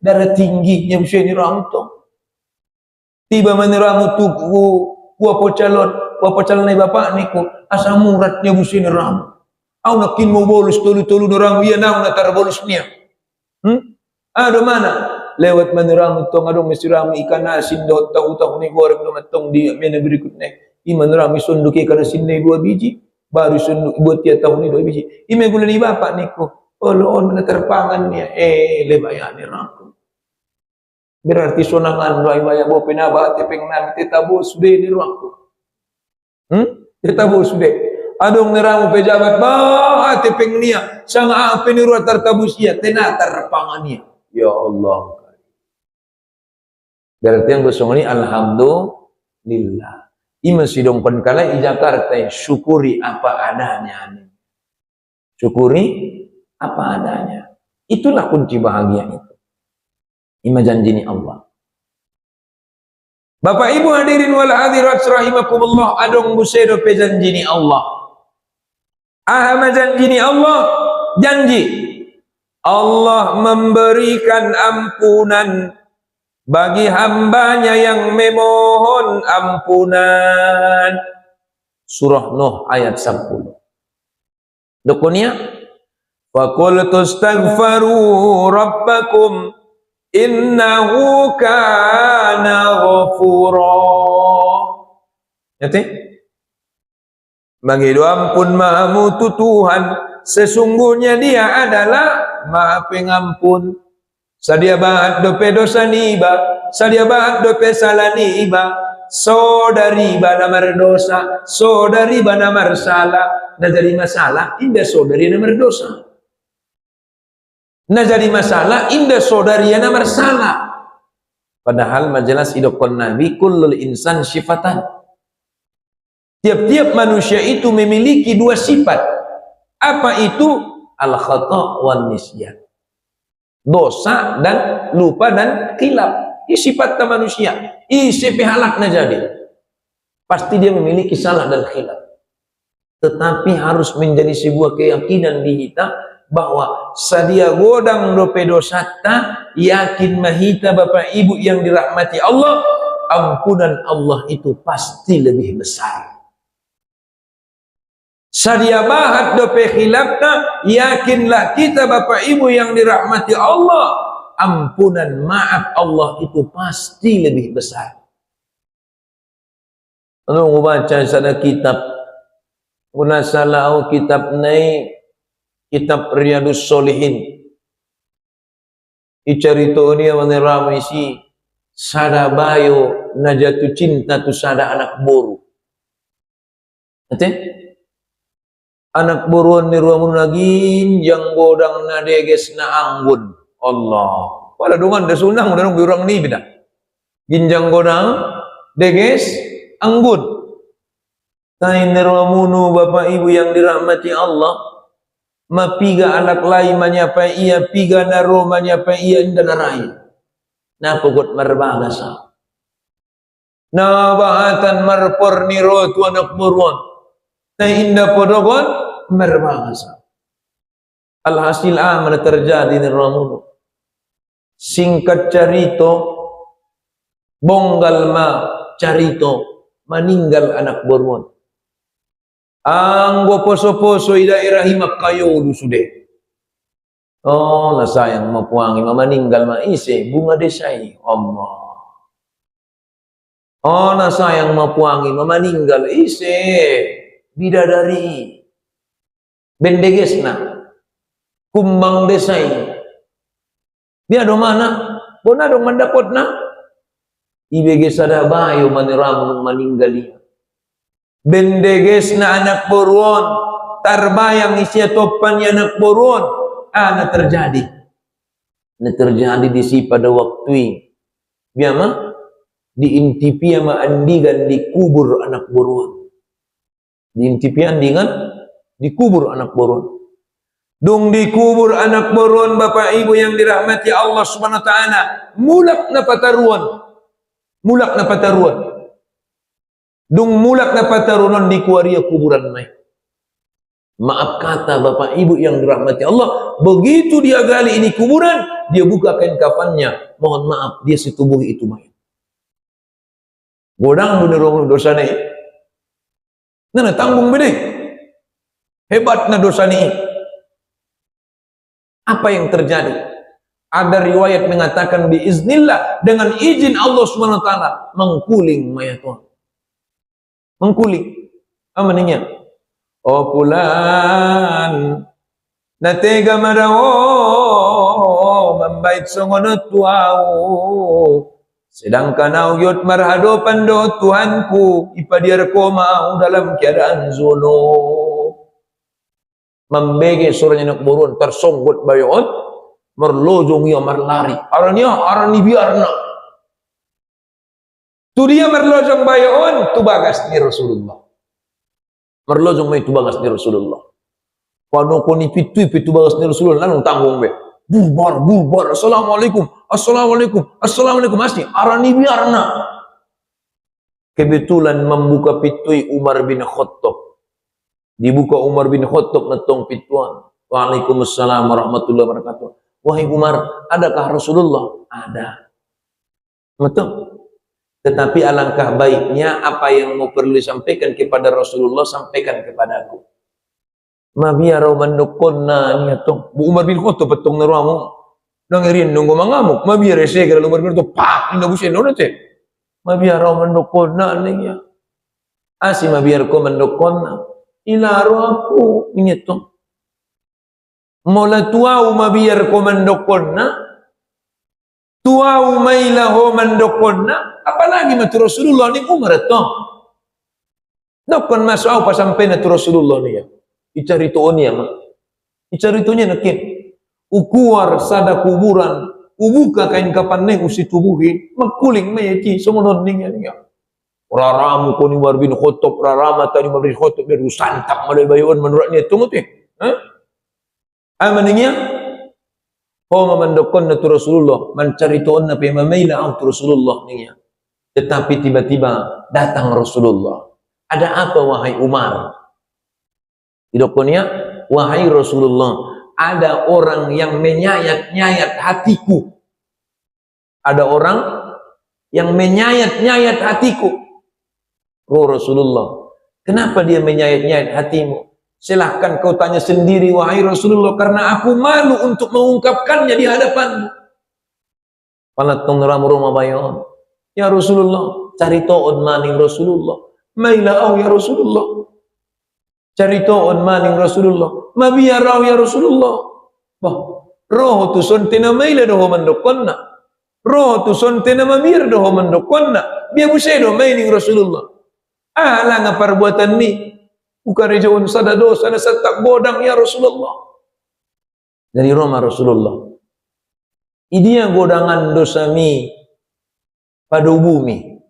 Darah tinggi yang cuy ni ramu tu. Tiba mani ramu tu kuapo calon ni bapak niku. Asa muratnya busi ni ramu. Au nakin mau bolus tolu-tolu ni ramu. Iya nau natar bolus niya. Ada mana? Lewat maniramu tong adong mesiramu ikan asin dot tahu ni goreng do matong di mena berikutnya iman rami sunduk ikan asin ni 2 biji baru sunduk buat dia tahu ni 2 biji ime gula ni bapak niku on mana terpangan niya lebayani ramu berarti sonangan rai baya bo penaba tepeng nan tetabo sude ni ramu tetabo sude adong niramu pejabat ba tepeng niya sang apa ni ruat tertabusia tenatar pangan niya ya Allah. Berarti yang gosong ini alhamdulillah. Ima sidong kala i Jakarta syukuri apa adanya. Syukuri apa adanya. Itulah kunci bahagia itu. Ima janji ni Allah. Bapak Ibu hadirin wal hadirat rahimakumullah adong busedo pe janji ni Allah. Ahama janji ni Allah janji Allah memberikan ampunan bagi hambanya yang memohon ampunan. Surah Nuh ayat 10. Dokunya faqul tastaghfiru rabbakum innahu kana ghafura. Ngerti? Bagi doa ampun maha mutu Tuhan, sesungguhnya dia adalah maha pengampun. Sadia bahat dope dosa niba, sadia bahat dope salah niba, saudari bana mardosa, saudari bana marsala. Nah jadi masalah, indah saudari na mardosa. Nah jadi masalah, indah saudari na marsala. Padahal majelas idokon Nabi kullul insan sifatan. Tiap-tiap manusia itu memiliki 2 sifat. Apa itu? Al-khata' wan nisyan. Dosa dan lupa dan khilaf. Ini sifat manusia. Isi halaknya jadi. Pasti dia memiliki salah dan khilaf. Tetapi harus menjadi sebuah keyakinan di kita bahwa sadia godang dope dosata yakin mahita Bapak Ibu yang dirahmati Allah, ampunan Allah itu pasti lebih besar. Sadia bahat dope khilafna, yakinlah kita Bapak Ibu yang dirahmati Allah, ampunan maaf Allah itu pasti lebih besar. Kalau membaca sana kitab, guna salah kitab nai, kitab Riyadus Solihin. Icarito ni awang ramai si sada bayo na jatuh cinta tu sada anak boru. Ngerti? Anak buruan ni ruamun lagi yang godang na deges na anggun Allah pada dungan da sunang da urang ni bida ginjang godang deges anggun tain ni ruamunu Bapak Ibu yang dirahmati Allah mapiga anak lain manyapai ia piga naro manyapai ia inda narai na pugot marbagasa na bahatan marpor ni rotu anak buruan na inda podogon merbangasa. Alhasil amal terjadi di Ramun. Singkat carito, bonggal ma carito, meninggal anak borwon. Anggo poso-poso ida irahima kayo sude. Oh, nasayang mapuangi meninggal ma ise bunga desai Allah. Oh, nasayang mapuangi meninggal ise bidadari. Bendegesna kumbang desai dia do mana bona dong mandapotna ibege sada bayo maniramu meninggalia bendegesna anak boruon tarbayang isia topan anak boruon ana terjadi di si pada waktu biama diintipia ma andigan dikubur anak boruon diintipia andingan dikubur anak boron. Dung dikubur anak boron bapak ibu yang dirahmati Allah subhanahu wa ta'ala. Mulak na pataruan. Mulak na pataruan. Dung mulak na pataruan di kuaria kuburan mai. Maaf kata bapak ibu yang dirahmati Allah. Begitu dia gali ini kuburan, dia buka kain kafannya. Mohon maaf, dia situbuhi itu mai. Godang bener dosa nih. Nana tanggung bede. Hebat na dosa nih. Apa yang terjadi? Ada riwayat mengatakan biiznillah, dengan izin Allah Subhanahu wa taala mengkuling mayat Tuhan. Mengkuling. Amannya. Oh pulan natega marawo membait songono tuau. Sedangkan auyot marhadapan do Tuhanku ipadiar ko mau dalam keadaan zono. Membege suranya nak burun tersonggut bayon merlojong ia merlari arani biarna tu dia merlojong bayon tu bagas ni Rasulullah merlojong mai tu bagas ni Rasulullah pano ko ni pitu bagas ni Rasulullah nang tanggung be bubar assalamualaikum asli arani biarna kebetulan membuka pitui Umar bin Khattab. Dibuka Umar bin Khattab netong pituan. Waalaikumsalam warahmatullahi wabarakatuh. Wahai Umar, adakah Rasulullah? Ada. Betul. Tetapi alangkah baiknya apa yang mau perlu disampaikan kepada Rasulullah sampaikan kepada aku. Mabiarau mandukonna niatong. Bu Umar bin Khattab petong naruamu. Nangirin nunggu mangamuk. Mabiar ese kada Umar bin Khattab pak inabusin no nate. Mabiarau mandukonna niya. Asi mabiar ko mandukonna. Ilaro aku ingetong. Mola tuau mabiar ko mandokonna. Tuau mailaho mandokonna. Apalagi matu Rasulullah ni Umar to. Dokon masuk apa sampai na tu Rasulullah ni ya. Icaritoon niya ma. Icaritonya nakin. Ukuar sada kuburan. Ubuka kain kapan ne usitubuhin. Magkuling mayaki. Sumunod niya niya. Raramu ko ni Umar bin Khattab, rarama tani Umar bin Khattab biar santap malay bayon menurut niya tunggu tu. Amannya ho mamandokon na tu Rasulullah, mancaritoon na pe mamaila ang tu Rasulullah niya. Tetapi tiba-tiba datang Rasulullah. Ada apa wahai Umar? Idokonnya wahai Rasulullah, ada orang yang menyayat-nyayat hatiku. Ada orang yang menyayat-nyayat hatiku. Rasulullah, kenapa dia menyayat-nyayat hatimu? Silahkan kau tanya sendiri wahai Rasulullah, karena aku malu untuk mengungkapkannya di hadapanmu. Palatong ramuruma bayon. Ya Rasulullah, caritoon maning Rasulullah. Mailaaw ya Rasulullah. Caritoon maning Rasulullah. Mabiyaraw ya Rasulullah. Bah, roho tu sonte na maila doho mandokonna. Roho tu sonte na mamir doho mandokonna. Biya busedo maning Rasulullah. Alang nga perbuatan ni bukan rejaun sada dosa na satak godang ya Rasulullah. Dari Roma Rasulullah. Idia godangan dosa mi pada bumi.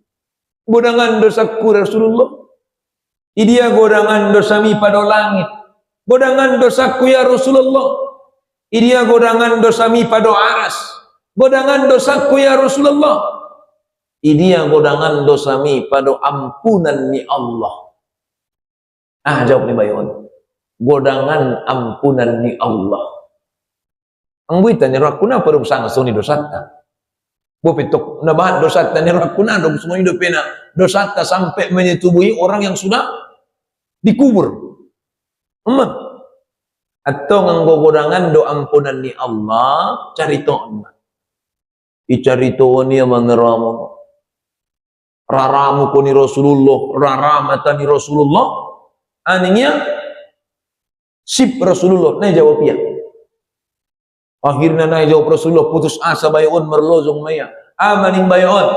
Godangan dosaku Rasulullah. Idia godangan dosa mi pada langit. Godangan dosaku ya Rasulullah. Idia godangan dosa mi pada aras. Godangan dosaku ya Rasulullah. Idia godangan dosa mi pada ampunan ni Allah. Jawab ni bayon. Godangan ampunan ni Allah. Ang buitan ni rakuna parum sanga suni dosata. Bo pitok na bahat dosata ni rakuna dog semua hidup pena dosata sampai menyetubuhi orang yang sudah dikubur. Atau nganggo godangan do ampunan ni Allah caritoon. Icaritoon niya mangramo. Raramu ko ni Rasulullah, raramata ni Rasulullah, aninya sip Rasulullah, na jawab ya. Akhirnya na jawab Rasulullah, putus asa bayon, merlojong maya. Maning bayon,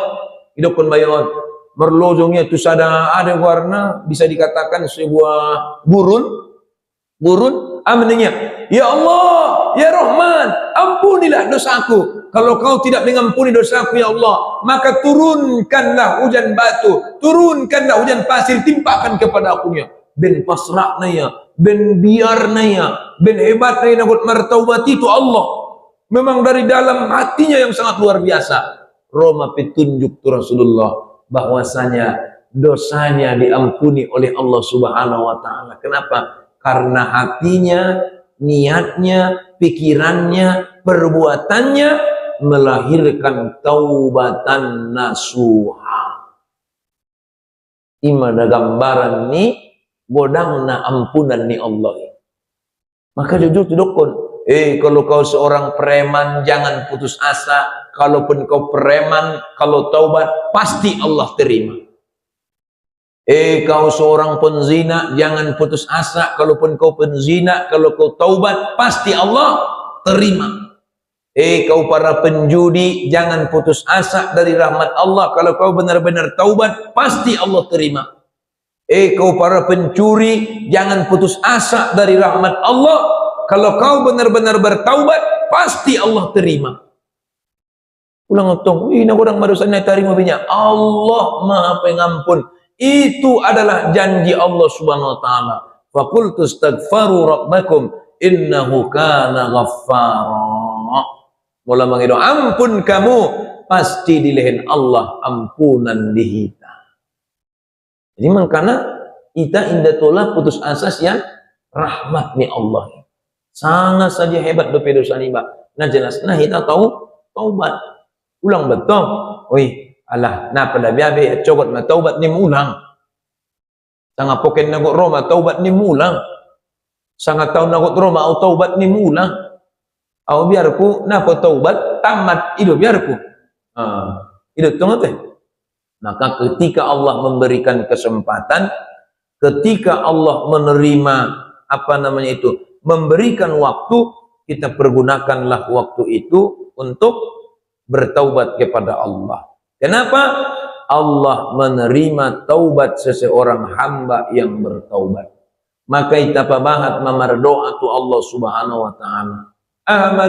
idokon bayon, merlojongnya itu ada warna, bisa dikatakan sebuah gurun, amannya, ya Allah, ya Rahman, ampunilah dosaku. Kalau kau tidak mengampuni dosaku ya Allah, maka turunkanlah hujan batu, turunkanlah hujan pasir, timpakan kepada akunya. Ben pasra'na ya, ben biar naya, ben hebat naya nagot martaubat itu Allah. Memang dari dalam hatinya yang sangat luar biasa. Roma petunjuk tu Rasulullah bahwasanya dosanya diampuni oleh Allah Subhanahu wa taala. Kenapa? Karena hatinya, niatnya, pikirannya, perbuatannya melahirkan taubatan nasuha. Imana gambaran ni godangna ampunan ni Allah. Maka jujur tudukun, kalau kau seorang preman jangan putus asa. Kalaupun kau preman, kalau taubat pasti Allah terima. Kau seorang penzina jangan putus asa. Kalaupun kau penzina, kalau kau taubat pasti Allah terima. Kau para penjudi jangan putus asa dari rahmat Allah. Kalau kau benar-benar taubat pasti Allah terima. Kau para pencuri jangan putus asa dari rahmat Allah. Kalau kau benar-benar bertaubat pasti Allah terima. Ulang utong, nak orang madosannya terima binya. Allah Maha Pengampun. Itu adalah janji Allah Subhanahu wa taala. Faqultu astaghfiru rabbakum innahu kana ghaffara. Mula mengido ampun kamu, pasti dilehen Allah ampunan dihita. Jadi makana kita indah tolak putus asa sian rahmat ni Allah. Sangat saja hebat dosa ni ba. Nah jelas nah kita tahu taubat. Ulang betul. Oi, alah, na pada biabe cogot na taubat ni mulang. Sangat poken nagot Roma taubat ni mulang. Sangat tahu nagot Roma au taubat ni mulang. Au biarku napa taubat tamat hidup biarku. Hidup tengok teh. Maka ketika Allah memberikan kesempatan, ketika Allah menerima apa namanya itu, memberikan waktu, kita pergunakanlah waktu itu untuk bertaubat kepada Allah. Kenapa? Allah menerima taubat seseorang hamba yang bertaubat. Maka kita pabahat mamar doa tu Allah Subhanahu wa taala.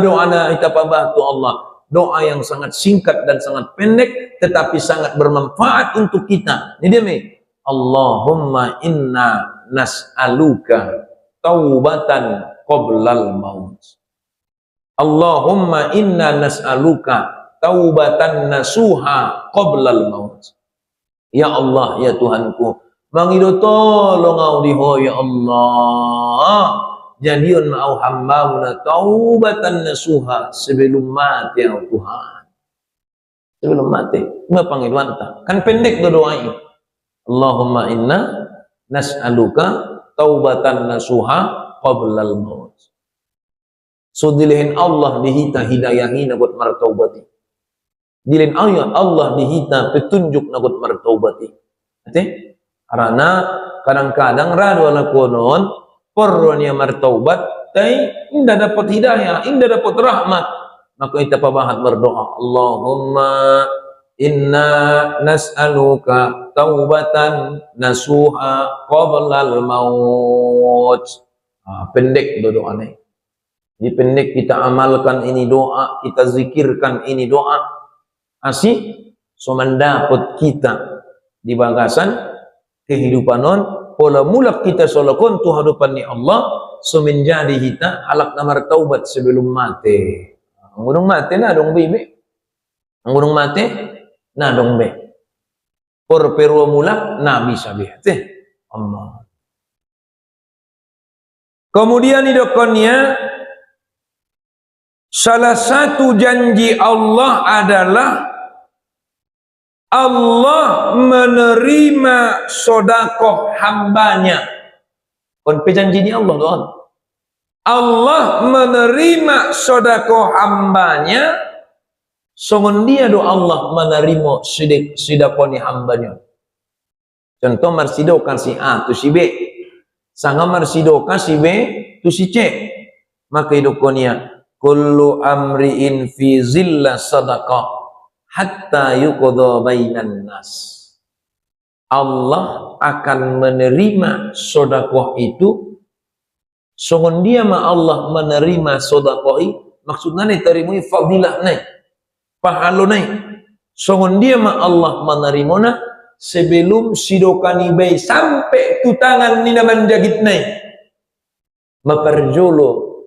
Doana kita pabahat tu Allah. Doa yang sangat singkat dan sangat pendek tetapi sangat bermanfaat untuk kita. Ini dia mi. Allahumma inna nas'aluka taubatan qoblal maut. Allahumma inna nas'aluka taubatan nasuha qoblal maut. Ya Allah, ya Tuhanku, mangido tolong au diho ya Allah. Jadiun mau hamba na taubatan nasuha sebelum mati ya Tuhan. Sebelum mati, ma pangilwanta. Kan pendek doa ini. Allahumma inna nas'aluka taubatan nasuha qoblal maut. So dilehin Allah dihita hidayahi nagot martaubati. Dilehin Allah dihita petunjuk nagot martaubati. Ate? Karena kadang-kadang radu ala konon porronya martaubat tai indah dapat hidayah, indah dapat rahmat. Maka kita pabahat berdoa, Allahumma inna nas'aluka taubatan nasuha qoblal maut. Pendek doa ini. Jadi pendek kita amalkan ini doa, kita zikirkan ini doa. Asih so mendapat kita di bagasan kehidupan non pola mulak kita solokon tu hadapan ni Allah so menjadi kita halak namar taubat sebelum mati. Anggunung mati na dong bibi. Anggunung mati na dong be. Por perwa mulak na bisa be. Allah. Kemudian idokonnya salah satu janji Allah adalah Allah menerima sodakoh hambanya. Kon pejanji Allah doang. Allah menerima sodakoh hambanya. Songon dia do Allah menerima sidakoni hambanya. Contoh marsidokan si A tu si B. Sanga marsidokan si B tu si C. Maka idokonia kullu amri'in fi zillah sadaqah hatta yuqadha bainan nas. Allah akan menerima sedekah itu songon dia ma Allah menerima sedekah maksudnya terima fadilah nai pahala nai songon dia ma Allah menerimana sebelum sidokani bayi sampai tu tangan ni naman jagit nai maperjolo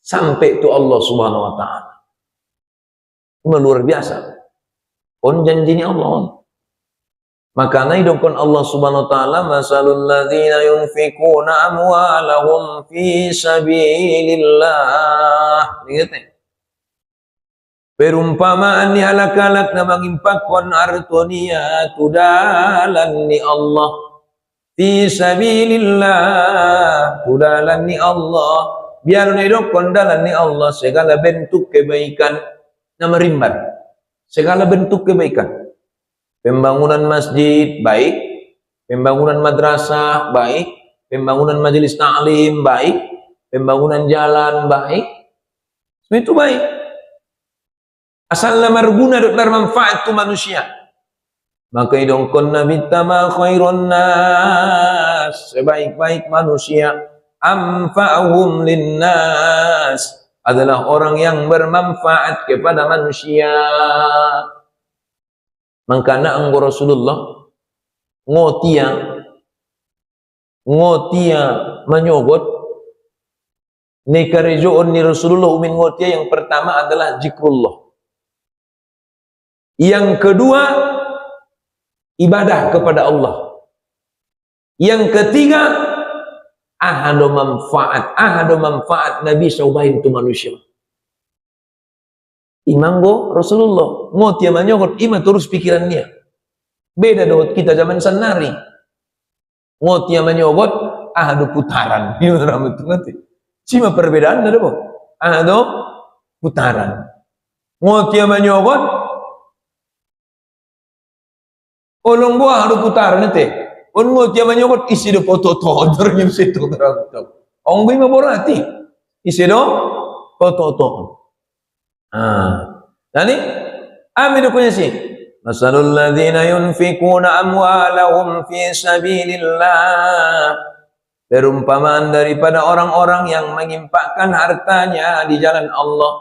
sampai tu Allah Subhanahu wa taala. Luar biasa. On janjinya Allah. Maka naidongkon Allah Subhanahu wa taala masalul ladzina yunfikuna amwalahum fi sabilillah. Ingat. Perumpamaan ni halak-halak na mangimpakon artonia tudalan ni Allah fi sabilillah, tudalan ni Allah, biar naidongkon dalan ni Allah segala bentuk kebaikan na merimban, segala bentuk kebaikan. Pembangunan masjid baik, pembangunan madrasah baik, pembangunan majelis ta'lim baik, pembangunan jalan baik, semua itu baik. Asal marguna dan bermanfaat tu manusia. Maka idongkon nabi tama khairun nas, sebaik-baik manusia, anfa'uhum linnas, adalah orang yang bermanfaat kepada manusia. Mangkana anggo Rasulullah ngotia menyogot nekarejoon ni Rasulullah umin ngotia. Yang pertama adalah zikrullah, yang kedua ibadah kepada Allah, yang ketiga ahadu manfaat Nabi saubahin tu manusia. Imanggo Rasulullah ngotia manyogot ima terus pikirannya. Beda dengan kita zaman sanari. Ngotia manyogot ahadu putaran. Ini betul nanti. Cuma perbedaan ada apa? Ahadu putaran. Ngotia manyogot olong gua ahadu putaran nanti. On ngotia manyogot isi do foto-foto ternyum situ terang. Ong bima borati. Isi do foto-foto. Nanti amidu punya sih. Masalul ladzina yunfikuna amwalahum fi sabilillah. Perumpamaan daripada orang-orang yang mengimpakkan hartanya di jalan Allah.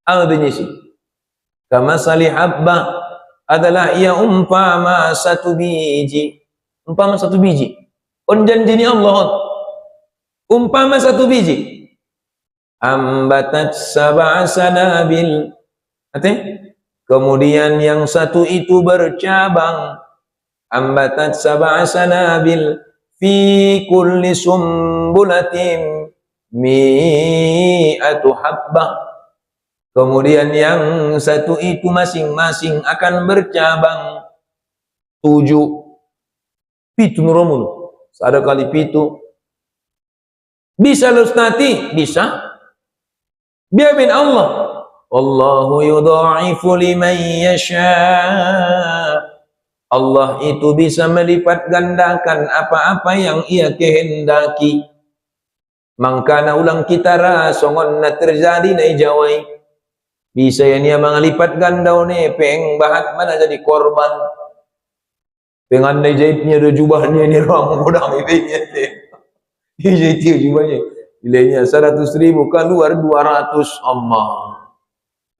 Amidu sih. Kama salih habba, adalah ia umpama satu biji. Umpama satu biji. On janjini Allah. Umpama satu biji. Ambatat sab'a sanabil. Kemudian yang satu itu bercabang. Ambatat sab'a sanabil fi kulli sumbulatin mi'atu habbah. Kemudian yang satu itu masing-masing akan bercabang 7. Pitu nuromun. Ada kali pitu. Bisa lustati? Bisa. Biamin Allah. Wallahu yudha'ifu liman yasha. Allah itu bisa melipat gandakan apa-apa yang ia kehendaki. Mangkana ulang kita rasongon na terjadi na ijawai. Bisa yang ia mengelipat gandau ni peng bahat mana jadi korban. Pengan na jahitnya do jubahnya ni orang modang idenya te. Jahitnya jubahnya. Nilainya 100.000 keluar 200 Allah.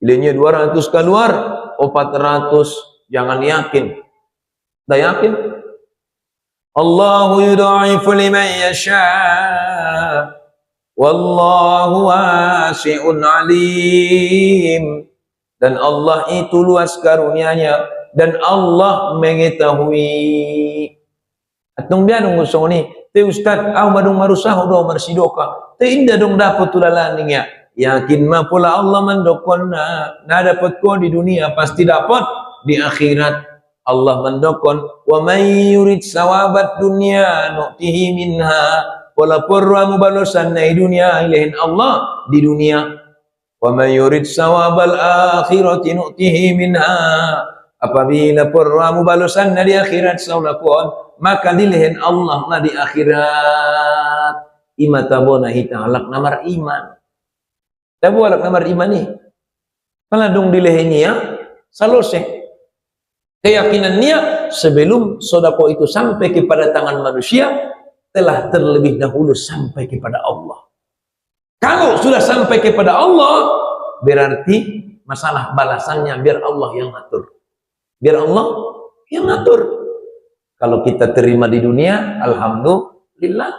Nilainya 200 keluar 400. Jangan yakin. Dah yakin? Allahu yudha'ifu liman yasha. Wallahu wasi'un alim. Dan Allah itu luas karunia-Nya dan Allah mengetahui. Atung dia nunggu soni. Te Ustaz, madung marusah do marsidoka. Te indah dong dapat tulalaningnya. Yakin ma pula Allah mendokon na dapat ko di dunia pasti dapat di akhirat. Allah mendokon wa may yurid sawabat dunya nu'tihi minha. Wala purra mubalosan na dunia ilahin Allah di dunia. Wa may yurid sawabal akhirati nu'tihi minha. Apabila purra mubalosan na di akhirat saulakon, maka dilihin Allah na di akhirat. Imatabona hita halak namar iman. Tabu halak namar iman ni. Kalau dong dilihin niya, salose. Keyakinan niya sebelum sodako itu sampai kepada tangan manusia, telah terlebih dahulu sampai kepada Allah. Kalau sudah sampai kepada Allah, berarti masalah balasannya biar Allah yang ngatur. Biar Allah yang ngatur. Kalau kita terima di dunia, alhamdulillah.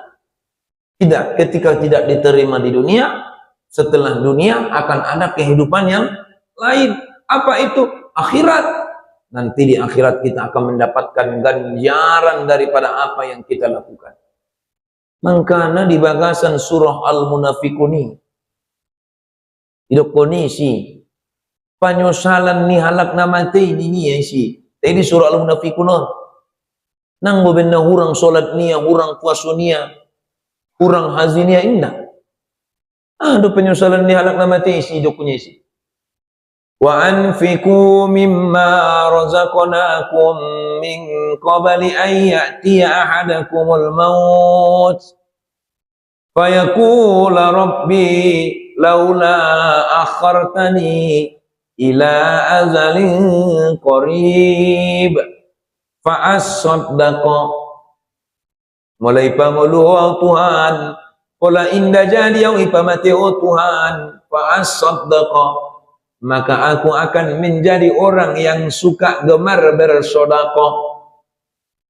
Tidak, ketika tidak diterima di dunia, setelah dunia akan ada kehidupan yang lain. Apa itu? Akhirat. Nanti di akhirat kita akan mendapatkan ganjaran daripada apa yang kita lakukan. Mangkana di bagasan surah Al-Munafikuni. Hidup kondisi penyosalan ni halak nama ini ya isi. Tadi surah Al-Munafikun. Nang bebenah hurang solat niya, hurang puasa niya, hurang haji niya indah. Ada penyosalan ni halak nama isi hidup punya isi. Wa anfiqu mimma razaqnakum min qabli an ya'tiya ahadakumul maut fayaqula rabbi laula akhartani ila azalin qarib fa as-saddaqa. Mulai pangulu oh Tuhan, pola indah jadi yang ipamati oh Tuhan, fa as-saddaqa, maka aku akan menjadi orang yang suka gemar bersedekah.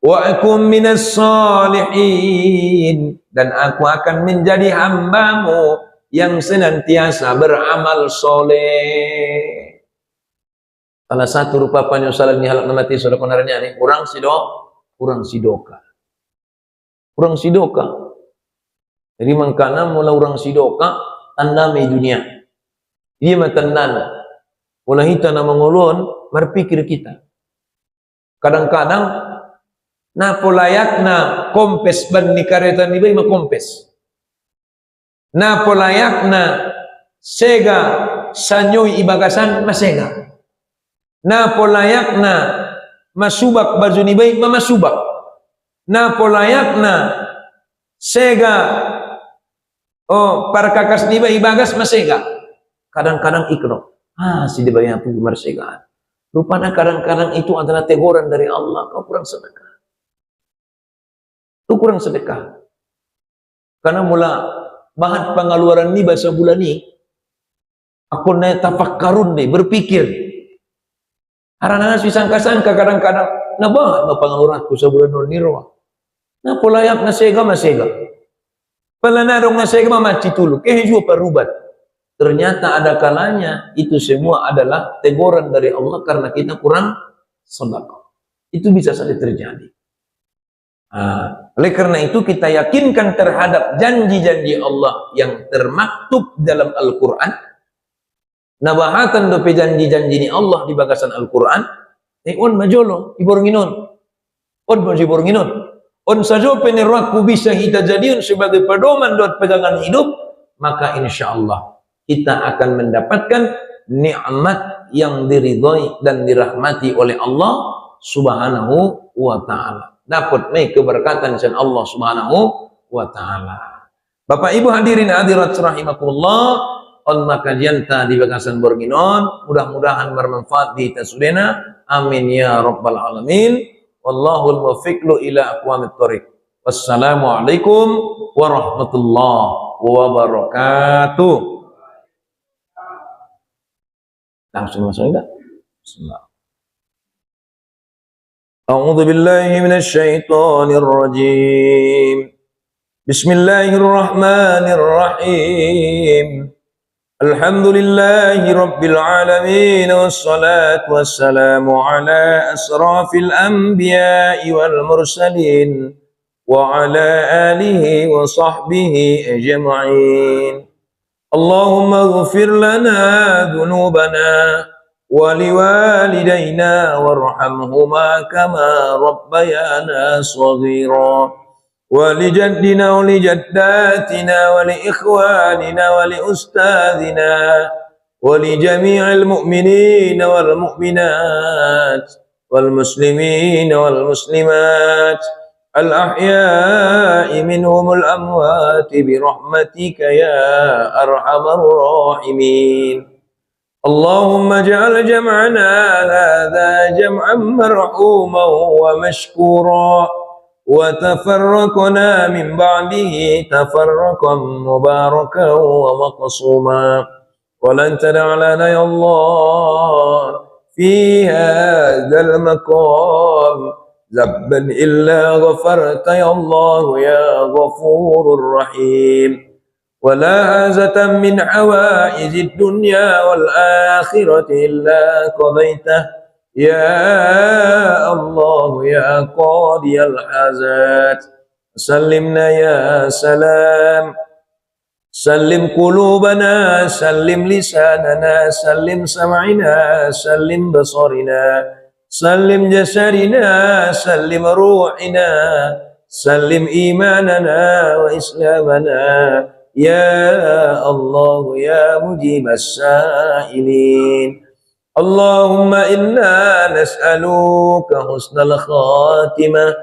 Wa akum minas salihin, dan aku akan menjadi hambamu yang senantiasa beramal soleh. Salah satu rupa penyosalan ni halak namati saudara konarnya ni kurang sidoka. Jadi mangkana mula orang sidoka tanda me dunia. Dia matandana. Mula hita na mengulun berpikir kita. Kadang-kadang na polayak na kompes ban ni kareta ni bay makompes. Na polayak na sega sanyoy ibagasan masega. Na polayak na masubak baju ni bay mamasubak. Na polayak na sega parkakas ni bay ibagas masega. Kadang-kadang ikro. Si dibayang pun kemerdekaan. Rupanya kadang-kadang itu adalah teguran dari Allah. Kau kurang sedekah. Kau kurang sedekah. Karena mula bahan pengeluaran ni bahasa bulan ni, aku naik tafakkarun deh, berpikir. Karena sangka-sangka kadang-kadang, nah banget pengeluaran aku sebulan ni roh. Nah polayak na sega masega. Pelanarong na sega mamaci tulu. Keheju perubat. Ternyata ada kalanya itu semua adalah teguran dari Allah karena kita kurang sedekah. Itu bisa saja terjadi. Oleh karena itu kita yakinkan terhadap janji-janji Allah yang termaktub dalam Al-Quran. Nabahatan dope janji-janji ni Allah di bagasan Al-Quran. On majolo ibornginon. On majibornginon. On sajo peneraku bisa kita jadikan sebagai pedoman buat pegangan hidup, maka insya Allah kita akan mendapatkan nikmat yang diridhoi dan dirahmati oleh Allah Subhanahu wa taala. Dapat mai keberkatan dari Allah Subhanahu wa taala. Bapak Ibu hadirin hadirat rahimakumullah, on makajian ta di bagasan borginon, mudah-mudahan bermanfaat di tasudena. Amin ya rabbal alamin. Wallahul muwaffiq ila aqwamit thoriq. Wassalamualaikum warahmatullahi wabarakatuh. Langsung masuk enggak? Bismillah. A'udzu billahi minasy syaithanir rajim. Bismillahirrahmanirrahim. Alhamdulillahi rabbil alamin wassalatu wassalamu ala asrafil anbiya'i wal mursalin wa ala alihi wa sahbihi ajma'in. Allahumma ighfir lana dhunubana wa liwalidayna warhamhuma kama rabbayana shaghira wa lijaddina wa lijaddatina wa liikhwanina wa liustadhina wa lijami'il mu'minina wal mu'minat wal muslimina wal muslimat الأحياء منهم الأموات برحمتك يا أرحم الراحمين. اللهم اجعل جمعنا هذا جمعا مرحوما ومشكورا وتفرقنا من بعده تفرقا مباركا ومقصوما ولن تدع لنا يا الله في هذا المقام ذنبا إلا غفرت يا الله يا غفور رحيم ولا حاجة من حوائج الدنيا والآخرة إلا قضيته يا الله يا قاضي الحاجات سلمنا يا سلام سلم قلوبنا سلم لساننا سلم سمعنا سلم بصرنا سلم جسدنا سلم روحنا سلم إيماننا وإسلامنا يا الله يا مجيب السائلين اللهم إنا نسألك حسن الخاتمة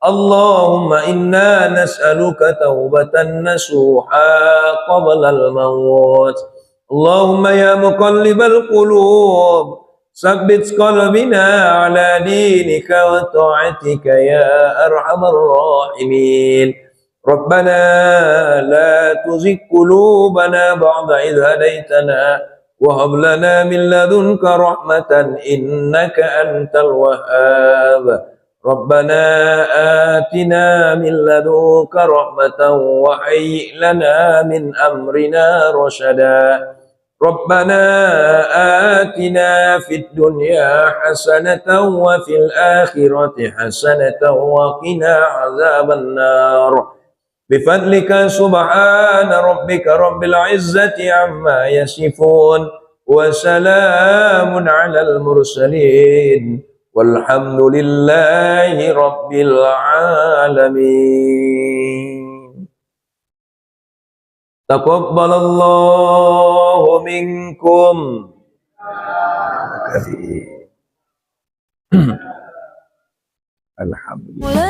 اللهم إنا نسألك توبة نصوحا قبل الموت اللهم يا مقلب القلوب ثبت قلبنا على دينك وطاعتك يا أرحم الراحمين ربنا لا تزغ قلوبنا بعد إذ هديتنا وهب لنا من لدنك رحمة إنك أنت الوهاب ربنا آتنا من لدنك رحمة وهيئ لنا من أمرنا رشدا ربنا آتنا في الدنيا حسنة وفي الآخرة حسنة وقنا عذاب النار بفضلك سبحان ربك رب العزة عما يصفون وسلام على المرسلين والحمد لله رب العالمين تقبل الله منكم الحمد لله